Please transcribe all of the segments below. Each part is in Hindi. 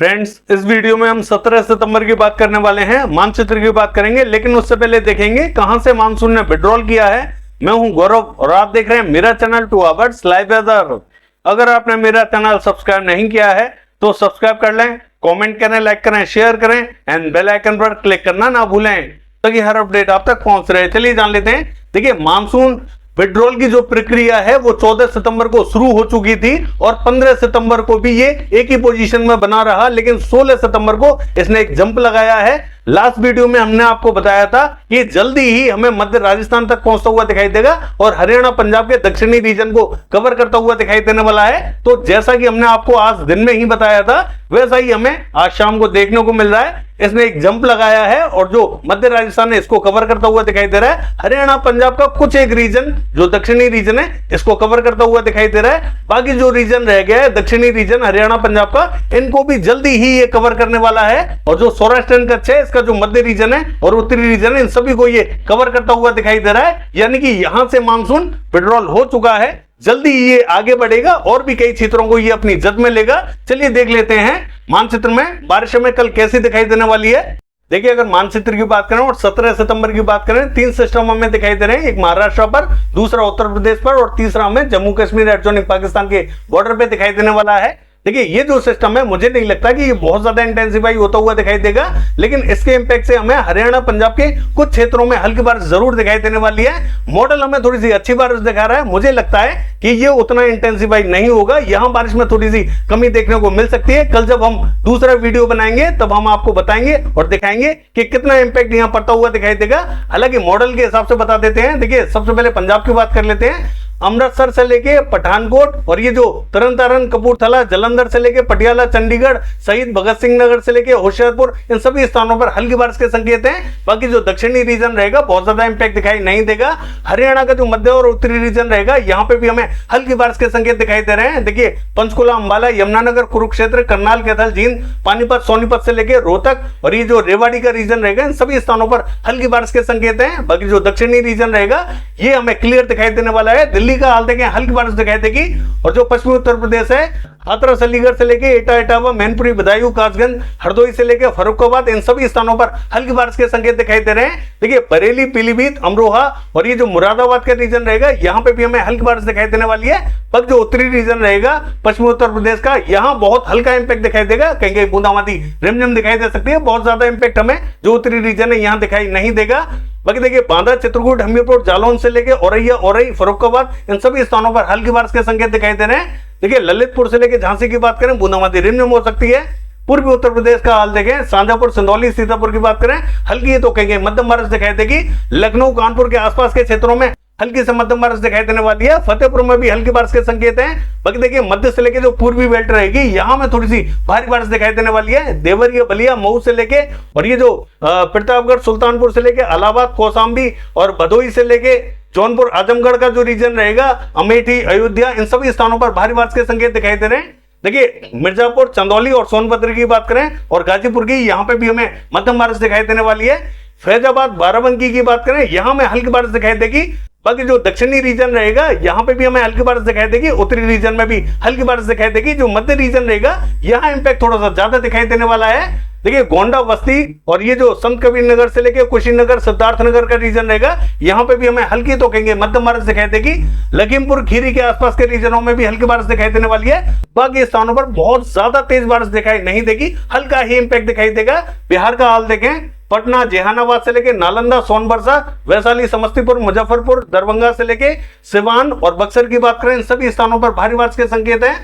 फ्रेंड्स, इस वीडियो में हम 17 सितंबर की बात करने वाले हैं। मानचित्र की बात करेंगे, लेकिन उससे पहले देखेंगे कहां से मानसून ने विड्रॉल किया है। मैं हूं गौरव और आप देख रहे हैं मेरा चैनल 2 आवर्स लाइव वेदर। अगर आपने मेरा चैनल सब्सक्राइब नहीं किया है तो सब्सक्राइब कर लें, कमेंट करें, लाइक करें, शेयर करें एंड बेल आइकन पर क्लिक करना ना भूलें ताकि हर अपडेट आप तक पहुंच रहे। चलिए जान लेते हैं। देखिए, मानसून विड्रॉल की जो प्रक्रिया है वो 14 सितंबर को शुरू हो चुकी थी और 15 सितंबर को भी ये एक ही पोजीशन में बना रहा, लेकिन 16 सितंबर को इसने एक जंप लगाया है। लास्ट वीडियो में हमने आपको बताया था कि जल्दी ही हमें मध्य राजस्थान तक पहुंचता हुआ दिखाई देगा और हरियाणा पंजाब के दक्षिणी रीजन को कवर करता हुआ दिखाई देने वाला है। तो जैसा कि हमने आपको आज दिन में ही बताया था वैसा ही हमें आज शाम को देखने को मिल रहा है। इसने एक जंप लगाया है और जो मध्य राजस्थान है इसको कवर करता हुआ दिखाई दे रहा है। हरियाणा पंजाब का कुछ एक रीजन जो दक्षिणी रीजन है इसको कवर करता हुआ दिखाई दे रहा है। बाकी जो रीजन रह गया है दक्षिणी रीजन हरियाणा पंजाब का, इनको भी जल्दी ही ये कवर करने वाला है। और जो सौराष्ट्र कच्छ है इसका जो मध्य रीजन है और उत्तरी रीजन है, इन सभी को ये कवर करता हुआ दिखाई दे रहा है। यानी कि यहां से मानसून विड्रॉल हो चुका है, जल्दी ये आगे बढ़ेगा और भी कई क्षेत्रों को ये अपनी जद में लेगा। चलिए देख लेते हैं मानचित्र में बारिश में कल कैसी दिखाई देने वाली है। देखिए, अगर मानचित्र की बात करें और 17 सितंबर की बात करें, 3 सिस्टम हमें दिखाई दे रहे हैं। एक महाराष्ट्र पर, दूसरा उत्तर प्रदेश पर और तीसरा हमें जम्मू कश्मीर एडजॉइनिंग पाकिस्तान के बॉर्डर पे दिखाई देने वाला है। देखिए, ये जो सिस्टम है मुझे नहीं लगता कि ये बहुत ज्यादा इंटेंसिफाई होता हुआ दिखाई देगा, लेकिन इसके इंपैक्ट से हमें हरियाणा पंजाब के कुछ क्षेत्रों में हल्की बारिश जरूर दिखाई देने वाली है। मॉडल हमें थोड़ी सी अच्छी बारिश दिखा रहा है। मुझे लगता है कि ये उतना इंटेंसिफाई नहीं होगा, यहां बारिश में थोड़ी सी कमी देखने को मिल सकती है। कल जब हम दूसरा वीडियो बनाएंगे तब हम आपको बताएंगे और दिखाएंगे कि कितना इंपैक्ट यहां पड़ता हुआ दिखाई देगा। हालांकि मॉडल के हिसाब से बता देते हैं। देखिए, सबसे पहले पंजाब की बात कर लेते हैं। अमृतसर से लेके पठानकोट और ये जो तरन कपूरथला, जलंधर से लेके पटियाला, चंडीगढ़, शहीद भगत सिंह नगर से लेके होशियारपुर, इन सभी स्थानों पर हल्की बारिश के संकेत हैं। बाकी जो दक्षिणी रीजन रहेगा बहुत ज्यादा इंपैक्ट दिखाई नहीं देगा। हरियाणा का जो मध्य और उत्तरी रीजन रहेगा यहाँ पे भी हमें हल्की बारिश के संकेत दिखाई दे रहे हैं। देखिए, पंचकुला, अंबाला, यमुनानगर, कुरुक्षेत्र, करनाल, कैथल, जींद, पानीपत, सोनीपत से लेके रोहतक और ये जो रेवाड़ी का रीजन रहेगा, इन सभी स्थानों पर हल्की बारिश के संकेत हैं। बाकी जो दक्षिणी रीजन रहेगा ये हमें क्लियर दिखाई देने वाला है। दिल्ली का हाल देखें, हल्की बारिश दिखाई देगी। और जो पश्चिमी उत्तर प्रदेश है, हाथरस, अलीगढ़ से लेके एटा, इटावा, मैनपुरी, बदायूं, कासगंज, हरदोई से लेके फर्रुखाबाद, इन सभी स्थानों पर हल्की बारिश के संकेत दिखाई दे रहे हैं। देखिए, बरेली, पीलीभीत, अमरोहा और ये जो मुरादाबाद का रीजन रहेगा यहाँ पे भी हमें हल्की बारिश दिखाई देने वाली है। पर जो उत्तरी रीजन रहेगा पश्चिमी उत्तर प्रदेश का, यहाँ बहुत हल्का इंपैक्ट दिखाई देगा। कहीं कहीं बूंदाबांदी रिमझिम दिखाई दे सकती है। बहुत ज्यादा इंपैक्ट हमें जो उत्तरी रीजन है यहाँ दिखाई नहीं देगा। बाकी देखिए, बांदा, चित्रकूट, हमीरपुर, जालौन से लेके औरैया, औरई, फर्रुखाबाद, इन सभी स्थानों पर हल्की बारिश के संकेत दिखाई दे रहे हैं। देखिए, ललितपुर से लेके झांसी की बात करें, बूंदाबांदी रिमझिम हो सकती है। पूर्वी उत्तर प्रदेश का हाल देखें, शाजापुर, सिंदौली, सीतापुर की बात करें, हल्की तो कहीं मध्यम बारिश दिखाई देगी। लखनऊ, कानपुर के आसपास के क्षेत्रों में हल्की से मध्यम बारिश दिखाई देने वाली है। फतेहपुर में भी हल्की बारिश के संकेत हैं। बाकी देखिए, मध्य से लेके जो पूर्वी बेल्ट रहेगी यहाँ में थोड़ी सी भारी बारिश दिखाई देने वाली है। देवरिया, बलिया, मऊ से लेके और ये जो प्रतापगढ़, सुल्तानपुर से लेके इलाहाबाद, कौशाम्बी और भदोही से लेके जौनपुर, आजमगढ़ का जो रीजन रहेगा, अमेठी, अयोध्या, इन सभी स्थानों पर भारी बारिश के संकेत दिखाई दे रहे हैं। देखिए, मिर्जापुर, चंदौली और सोनभद्र की बात करें और गाजीपुर की, यहाँ पे भी हमें मध्यम बारिश दिखाई देने वाली है। फैजाबाद, बाराबंकी की बात करें, यहाँ में हल्की बारिश दिखाई देगी। बाकी जो दक्षिणी रीजन रहेगा यहाँ पे भी हमें हल्की बारिश दिखाई देगी। उत्तरी रीजन में भी हल्की बारिश दिखाई देगी। जो मध्य रीजन रहेगा यहाँ इंपैक्ट थोड़ा सा ज्यादा दिखाई देने वाला है। देखिए, गोंडा, बस्ती और ये जो संत कबीर नगर से लेके कुशीनगर, सिद्धार्थनगर का रीजन रहेगा यहाँ पे भी हमें हल्की तो कहेंगे मध्यम बारिश दिखाई देगी। लखीमपुर खीरी के आसपास के रीजनों में भी हल्की बारिश दिखाई देने वाली है। बाकी स्थानों पर बहुत ज्यादा तेज बारिश दिखाई नहीं देगी, हल्का ही इंपैक्ट दिखाई देगा। बिहार का हाल देखें, पटना, जहानाबाद से लेके नालंदा, सोनबरसा, वैशाली, समस्तीपुर, मुजफ्फरपुर, दरभंगा से लेके सिवान और बक्सर की बात करें, इन सभी स्थानों पर भारी बारिश के संकेत हैं।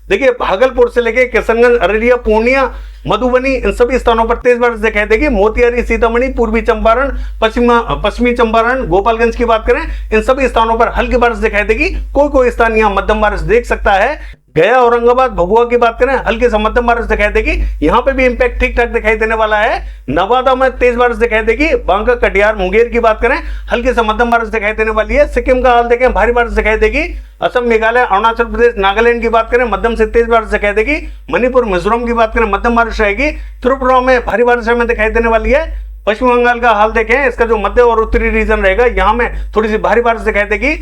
देखिए, भागलपुर से लेके किशनगंज, अररिया, पूर्णिया, मधुबनी, इन सभी स्थानों पर तेज बारिश दिखाई देगी। मोतिहारी, सीतामढ़ी, पूर्वी चंपारण, पश्चिमी चंपारण, गोपालगंज की बात करें, इन सभी स्थानों पर हल्की बारिश दिखाई देगी। कोई स्थान यहाँ मध्यम बारिश देख सकता है। गया, औरंगाबाद, भभुआ की बात करें, हल्की से मध्यम बारिश दिखाई देगी। यहाँ पे भी इंपैक्ट ठीक ठाक दिखाई देने वाला है। नवादा में तेज बारिश दिखाई देगी। बांका, कटिहार, मुंगेर की बात करें, हल्की से मध्यम बारिश दिखाई देने वाली है। सिक्किम का हाल देखें, भारी बारिश दिखाई देगी। असम, मेघालय, अरुणाचल प्रदेश, नागालैंड की बात करें, मध्यम से तेज बारिश दिखाई देगी। मणिपुर, मिजोरम की बात करें, मध्यम बारिश रहेगी। त्रिपुरा में भारी बारिश हमें दिखाई देने वाली है। पश्चिम बंगाल का हाल देखें, इसका जो मध्य और उत्तरी रीजन रहेगा यहाँ में थोड़ी सी भारी बारिश दिखाई देगी।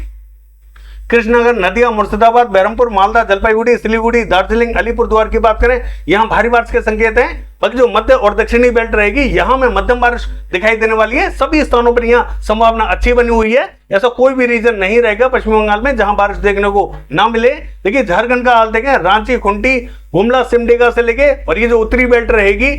कृष्णनगर, नदिया, मुर्शिदाबाद, बहरमपुर, मालदा, जलपाईगुड़ी, सिलीगुड़ी, दार्जिलिंग, अलीपुरद्वार की बात करें, यहाँ भारी बारिश के संकेत हैं। बाकी जो मध्य और दक्षिणी बेल्ट रहेगी, यहाँ में मध्यम बारिश दिखाई देने वाली है। सभी स्थानों पर यहाँ संभावना अच्छी बनी हुई है। ऐसा कोई भी रीजन नहीं रहेगा पश्चिम बंगाल में जहां बारिश देखने को ना मिले। देखिए झारखंड का हाल देखें, रांची, खूंटी, गुमला, सिमडेगा से लेके, और ये जो उत्तरी बेल्ट रहेगी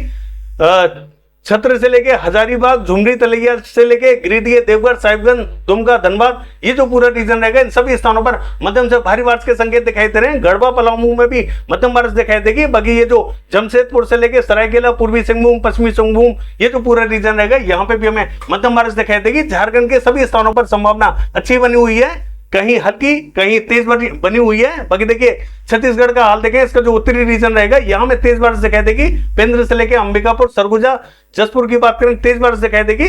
छत्र से लेके हजारीबाग, झुमरी, तलैया से लेके गिरिडीह, देवघर, साहिबगंज, दुमका, धनबाद, ये जो पूरा रीजन रहेगा, इन सभी स्थानों पर मध्यम से भारी बारिश के संकेत दिखाई दे रहे हैं। गढ़वा, पलामू में भी मध्यम बारिश दिखाई देगी। बाकी ये जो जमशेदपुर से लेके सरायकेला, पूर्वी सिंहभूम, पश्चिमी सिंहभूम, ये जो पूरा रीजन रहेगा, यहाँ पे भी हमें मध्यम बारिश दिखाई देगी। झारखंड के सभी स्थानों पर संभावना अच्छी बनी हुई है, कहीं हल्की कहीं तेज बनी हुई है। बाकी देखिए छत्तीसगढ़ का हाल देखें, इसका जो उत्तरी रीजन रहेगा, यहाँ में तेज बारिश दिखाई देगी। पेंद्र से लेकर अंबिकापुर, सरगुजा, जसपुर की बात करें तेज बारिश दिखाई देगी।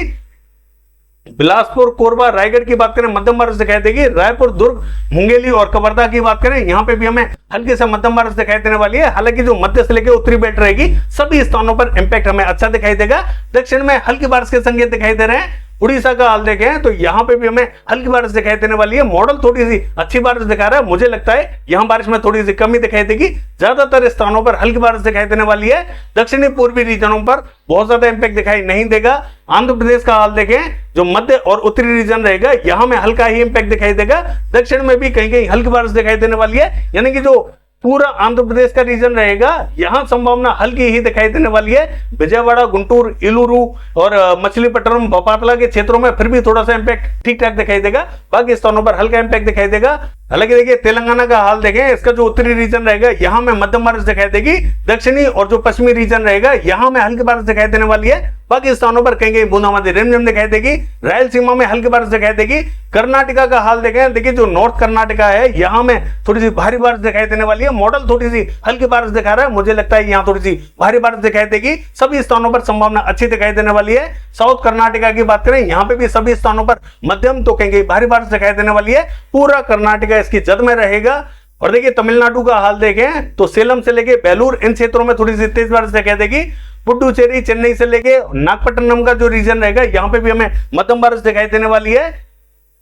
बिलासपुर, कोरबा, रायगढ़ की बात करें मध्यम बारिश दिखाई देगी। रायपुर, दुर्ग, मुंगेली और कवर्धा की बात करें, यहाँ पे भी हमें हल्की से मध्यम बारिश दिखाई देने वाली है। हालांकि जो मध्य से लेकर उत्तरी बेल्ट रहेगी, सभी स्थानों पर इंपैक्ट हमें अच्छा दिखाई देगा। दक्षिण में हल्की बारिश के संकेत दिखाई दे रहे हैं। उड़ीसा का हाल देखें तो यहाँ पे भी हमें हल्की बारिश दिखाई देने वाली है। मॉडल थोड़ी सी अच्छी बारिश दिखा रहा है, मुझे लगता है यहाँ बारिश में थोड़ी सी कमी दिखाई देगी। ज्यादातर स्थानों पर हल्की बारिश दिखाई देने वाली है। दक्षिणी पूर्वी रीजनों पर बहुत ज्यादा इंपैक्ट दिखाई नहीं देगा। आंध्र प्रदेश का हाल देखें, जो मध्य और उत्तरी रीजन रहेगा, यहाँ में हल्का ही इंपैक्ट दिखाई देगा। दक्षिण में भी कहीं कहीं हल्की बारिश दिखाई देने वाली है, यानी कि जो पूरा आंध्र प्रदेश का रीजन रहेगा, यहां संभावना हल्की ही दिखाई देने वाली है। विजयवाड़ा, गुंटूर, इलूरू और मछलीपट्टनम, बपातला के क्षेत्रों में फिर भी थोड़ा सा इंपैक्ट ठीक ठाक दिखाई देगा। बाकी स्थानों पर हल्का इंपैक्ट दिखाई देगा। हालांकि देखिए तेलंगाना का हाल देखें, इसका जो उत्तरी रीजन रहेगा, यहाँ में मध्यम बारिश दिखाई देगी। दक्षिणी और जो पश्चिमी रीजन रहेगा, यहाँ में हल्की बारिश दिखाई देने वाली है। बाकी स्थानों पर कहीं कहीं बूंदाबांदी रिमझिम दिखाई देगी। रायलसीमा में हल्की बारिश दिखाई देगी। कर्नाटका का हाल देखें, देखिए जो नॉर्थ कर्नाटका है, यहाँ में थोड़ी सी भारी बारिश दिखाई देने वाली है। मॉडल थोड़ी सी हल्की बारिश दिखा रहा है, मुझे लगता है यहाँ थोड़ी सी भारी बारिश दिखाई देगी। सभी स्थानों पर संभावना अच्छी दिखाई देने वाली है। साउथ कर्नाटका की बात करें, यहाँ पे भी सभी स्थानों पर मध्यम तो कहीं कहीं भारी बारिश दिखाई देने वाली है। पूरा कर्नाटका इसकी जद में रहेगा। और देखिए तमिलनाडु का हाल देखें तो सेलम से लेके बेलूर, इन क्षेत्रों में थोड़ी सी तेज बारिश दिखाई देगी। पुडुचेरी, चेन्नई से लेके नागपट्टनम का जो रीजन रहेगा, यहाँ पे भी हमें मध्यम बारिश दिखाई देने वाली है।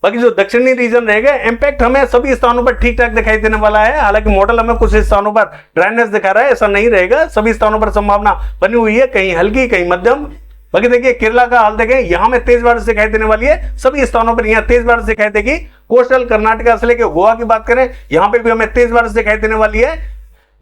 बाकी जो दक्षिणी रीजन रहेगा, इंपैक्ट हमें सभी स्थानों पर ठीक ठाक दिखाई देने वाला है। हालांकि मॉडल हमें कुछ स्थानों पर ड्राइनेस दिखा रहा है, ऐसा नहीं रहेगा। सभी स्थानों पर संभावना बनी हुई है, कहीं हल्की कहीं मध्यम। बाकी देखिए केरला का हाल देखें, यहाँ में तेज बारिश दिखाई देने वाली है। सभी स्थानों पर यहाँ तेज बारिश दिखाई देगी। कोस्टल कर्नाटका से लेकर गोवा की बात करें, यहाँ पे भी हमें तेज बारिश दिखाई देने वाली है।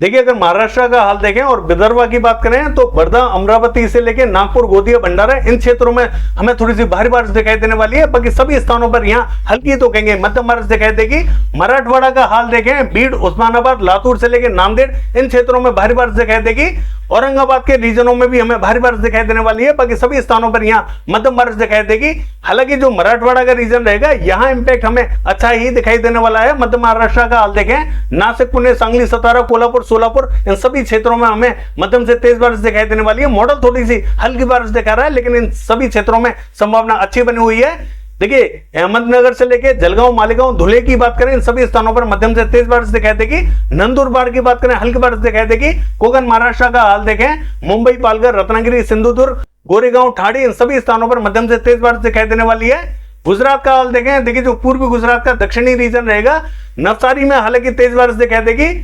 देखिए अगर महाराष्ट्र का हाल देखें और विदर्भ की बात करें तो वर्धा, अमरावती से लेकर नागपुर, गोंदिया, भंडारा, इन क्षेत्रों में हमें थोड़ी सी भारी बारिश दिखाई देने वाली है। बाकी सभी स्थानों पर यहाँ हल्की तो कहेंगे मध्यम बारिश दिखाई देगी। मराठवाड़ा का हाल देखें, बीड, उस्मानाबाद, लातूर से लेकर नांदेड़, इन क्षेत्रों में भारी बारिश दिखाई देगी। औरंगाबाद के रीजनों में भी हमें भारी बारिश दिखाई देने वाली है। बाकी सभी स्थानों पर यहाँ मध्यम बारिश दिखाई देगी। हालांकि जो मराठवाड़ा का रीजन रहेगा, यहाँ इंपैक्ट हमें अच्छा ही दिखाई देने वाला है। मध्य महाराष्ट्र का हाल देखें, नासिक, पुणे, सांगली, सतारा, कोल्हापुर, सोलापुर, इन सभी क्षेत्रों में हमें मध्यम से तेज बारिश दिखाई देने वाली है। मॉडल थोड़ी सी हल्की बारिश दिखा रहा है, लेकिन इन सभी क्षेत्रों में संभावना अच्छी बनी हुई है। देखिए अहमदनगर से लेके जलगांव, मालेगांव, धुले की बात करें, इन सभी स्थानों पर मध्यम से तेज बारिश दिखाई देगी। नंदुरबार की बात करें, हल्की बारिश दिखाई देगी। कोकण महाराष्ट्र का हाल देखें, मुंबई, पालघर, रत्नागिरी, सिंधुदुर्ग, गोरेगांव, ठाणे, इन सभी स्थानों पर मध्यम से तेज बारिश दिखाई देने वाली है। गुजरात का हाल देखें, देखिए जो पूर्वी गुजरात का दक्षिणी रीजन रहेगा, नवसारी में हालांकि तेज बारिश दिखाई देगी।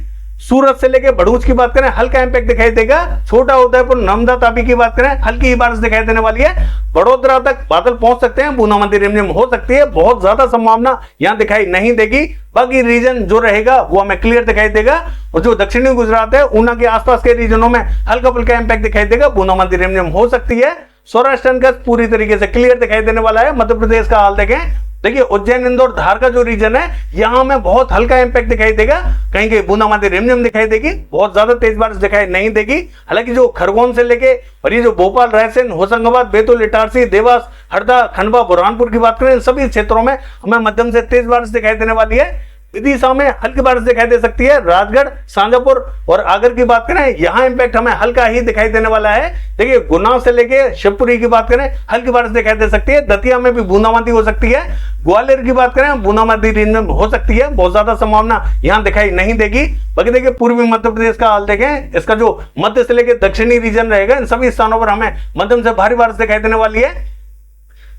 सूरत से लेकर भरूच की बात करें, हल्का इंपैक्ट दिखाई देगा। छोटा उदयपुर, नर्मदा, तापी की बात करें, हल्की ही बारिश दिखाई देने वाली है। बड़ोदरा तक बादल पहुंच सकते हैं, बूंदाबांदी रिमझिम हो सकती है। बहुत ज्यादा संभावना यहां दिखाई नहीं देगी। बाकी रीजन जो रहेगा वो हमें क्लियर दिखाई देगा। और जो दक्षिणी गुजरात है, ऊना के आसपास के रीजनों में हल्का फुल्का इंपैक्ट दिखाई देगा, बूंदाबांदी रिमझिम हो सकती है। सौराष्ट्र का पूरी तरीके से क्लियर दिखाई देने वाला है। मध्य प्रदेश का हाल देखें, देखिए उज्जैन, इंदौर, धार का जो रीजन है, यहां में बहुत हल्का इंपैक्ट दिखाई देगा। कहीं कहीं बूंदाबांदी रिमझिम दिखाई देगी, बहुत ज्यादा तेज बारिश दिखाई नहीं देगी। हालांकि जो खरगोन से लेके और ये जो भोपाल, रायसेन, होशंगाबाद, बैतूल, इटारसी, देवास, हरदा, खंडवा, बुरहानपुर की बात करें, सभी क्षेत्रों में हमें मध्यम से तेज बारिश दिखाई देने वाली है। विदिशा में हल्की बारिश दिखाई दे सकती है। राजगढ़, शाजापुर और आगर की बात करें, यहाँ इंपैक्ट हमें हल्का ही दिखाई देने वाला है। देखिए गुना से लेके शिवपुरी की बात करें, हल्की बारिश दिखाई दे सकती है। दतिया में भी बूंदाबांदी हो सकती है। ग्वालियर की बात करें, बूंदाबांदी रिमझिम हो सकती है, बहुत ज्यादा संभावना यहाँ दिखाई नहीं देगी। बाकी देखिए पूर्वी मध्य प्रदेश का हाल देखें, इसका जो मध्य से लेकर दक्षिणी रीजन रहेगा, इन सभी स्थानों पर हमें मध्यम से भारी बारिश दिखाई देने वाली है।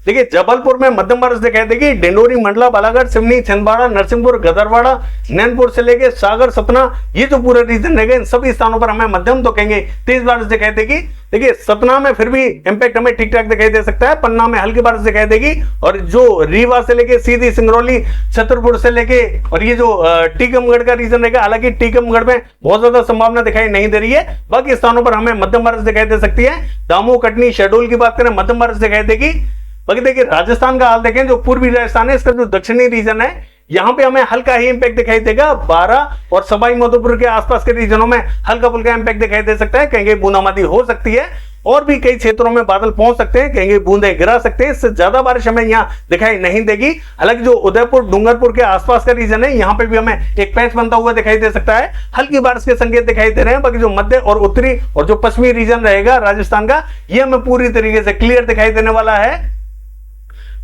देखिए जबलपुर में मध्यम बारिश दिखाई देगी, डिंडोरी, मंडला, बालाघाट, सिवनी, छिंदवाड़ा, नरसिंहपुर, गदरवाड़ा, नैनपुर से लेके सागर, सतना, ये जो पूरे रीजन रहेगा इन सभी स्थानों पर हमें मध्यम तो कहेंगे तेज बारिश दिखाई देगी। देखिए सतना में फिर भी इंपैक्ट हमें ठीक ठाक दिखाई दे सकता है, पन्ना में हल्की बारिश दिखाई देगी, और जो रीवा से लेके सीधी सिंगरौली, छतरपुर से लेके और ये जो टीकमगढ़ का रीजन रहेगा, हालांकि टीकमगढ़ में बहुत ज्यादा संभावना दिखाई नहीं दे रही है, बाकी स्थानों पर हमें मध्यम बारिश दिखाई दे सकती है। दामोह, कटनी, शहडोल की बात करें मध्यम बारिश दिखाई देगी। बाकी देखिए राजस्थान का हाल देखें, जो पूर्वी राजस्थान है इसका जो दक्षिणी रीजन है यहां पे हमें हल्का ही इंपैक्ट दिखाई देगा। 12 और सवाई माधोपुर के आसपास के रीजनों में हल्का फुल्का इंपैक्ट दिखाई दे सकता है, कहीं बूंदाबांदी हो सकती है, और भी कई क्षेत्रों में बादल पहुंच सकते हैं, कहीं बूंदे गिरा सकते हैं। इससे ज्यादा बारिश हमें यहाँ दिखाई नहीं देगी। हालांकि जो उदयपुर, डूंगरपुर के आसपास का रीजन है यहाँ पे भी हमें एक पैच बनता हुआ दिखाई दे सकता है, हल्की बारिश के संकेत दिखाई दे रहे हैं। बाकी जो मध्य और उत्तरी और जो पश्चिमी रीजन रहेगा राजस्थान का, ये हमें पूरी तरीके से क्लियर दिखाई देने वाला है।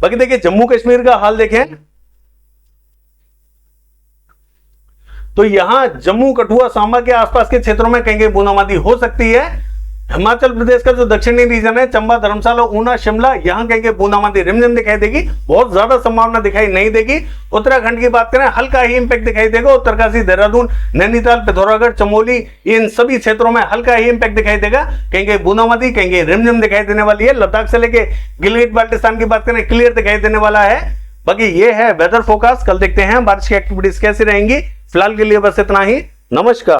बाकी देखिए जम्मू कश्मीर का हाल देखें तो यहां जम्मू, कठुआ, सांबा के आसपास के क्षेत्रों में कहीं बूंदाबांदी हो सकती है। हिमाचल प्रदेश का जो दक्षिणी रीजन है, चंबा, धर्मशाला, ऊना, शिमला, यहां कहीं बूंदाबांदी रिमझिम दिखाई देगी, बहुत ज्यादा संभावना दिखाई नहीं देगी। उत्तराखंड की बात करें हल्का ही इंपैक्ट दिखाई देगा, उत्तरकाशी, देहरादून, नैनीताल, पिथौरागढ़, चमोली, इन सभी क्षेत्रों में हल्का ही इंपैक्ट दिखाई देगा, कहीं बूंदाबांदी, कहीं रिमझिम दिखाई देने वाली है। लद्दाख से लेके गिलगित बाल्टिस्तान की बात करें क्लियर दिखाई देने वाला है। बाकी ये है वेदर फोरकास्ट, कल देखते हैं बारिश की एक्टिविटीज कैसी रहेंगी। फिलहाल के लिए बस इतना ही, नमस्कार।